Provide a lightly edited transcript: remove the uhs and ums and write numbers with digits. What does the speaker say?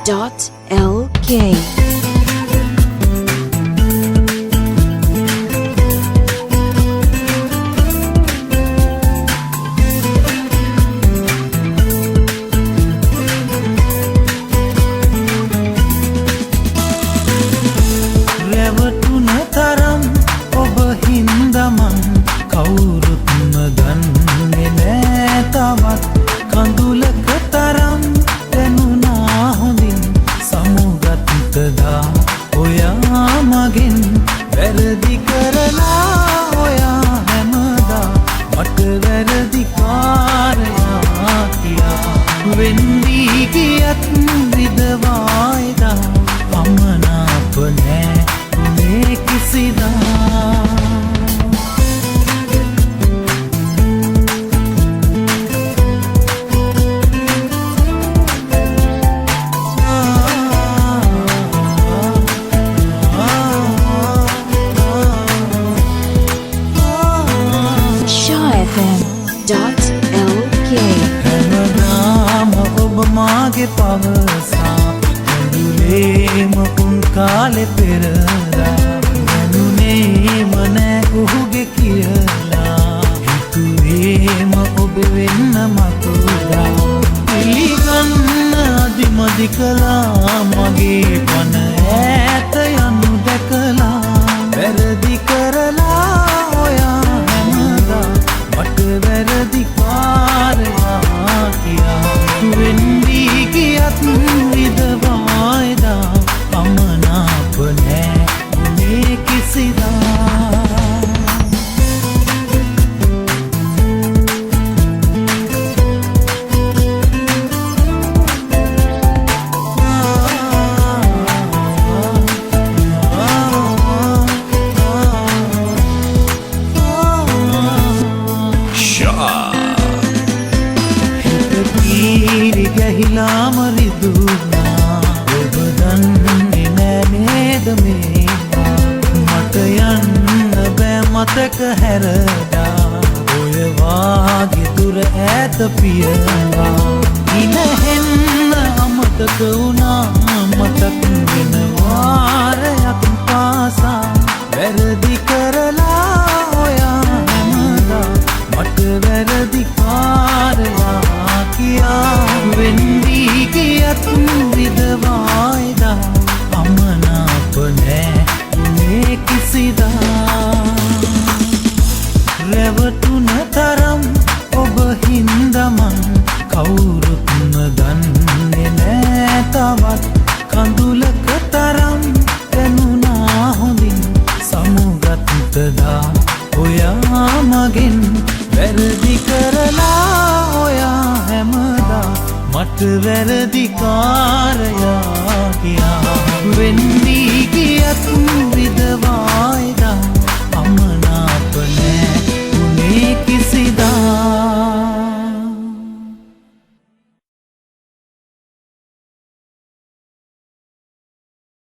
ShaFM.lk රැවටුන තරම් ඔබ හින්දමන් කවුරුත්ම දන්නේ නෑ තවත් කඳුලක තරම් දැනුණා හොඳින් සමුගත්තදා ඔයා මගෙන් වැරදි කරලා ඔයා හැමදා මට වැරදි කාරයා කියා වෙන්දී ගියත් විදවායිදා අමනාප නෑ මේ කිසිදා ShaFM.lk හැමදාම ඔබ මාගේ පවසා ඇඳුලේම උන් කාලෙ පෙරලා දැනුනේම නෑ ඔහුගේ කියලා හිතුවේම ඔබ වෙන්න මතුදා පිළිගන්න අදිමදි කළා මගේ පන ඈත යනු දැකලා වැරදි කරලා ඔයා හැමදා මට වැරදි කාරයා කියා වෙන්දී ගියත් විදවායිදා අමනාප නෑ මේ කිසිදා ගහිලාම රිදුනා ඔබ දන්නේ නෑ නේද මේවා මට යන්න බෑ මතක හැරදා ඔය වාගේ දුර ඈත පියවා ඉනහෙන්න අමතක වුණා මතක් වෙන වාරයක් පාසා වැරදි කරලා ඔයා හැමදා මට වැරදි කාරයා කියා වෙන්දී ගියත් විදවායිදා අමනාප නෑ මේ කිසිදා රැවටුන තරම් ඔබ හින්දමන් කවුරුත්ම දන්නේ නෑ තවත් කඳුලක තරම් දැනුණා හොඳින් සමුගත්තදා ඔයා මගෙන් වැරදි කරලා ඔයා හැමදා මට වැරදි කාරයා කියා වෙන්දී ගියත් විදවා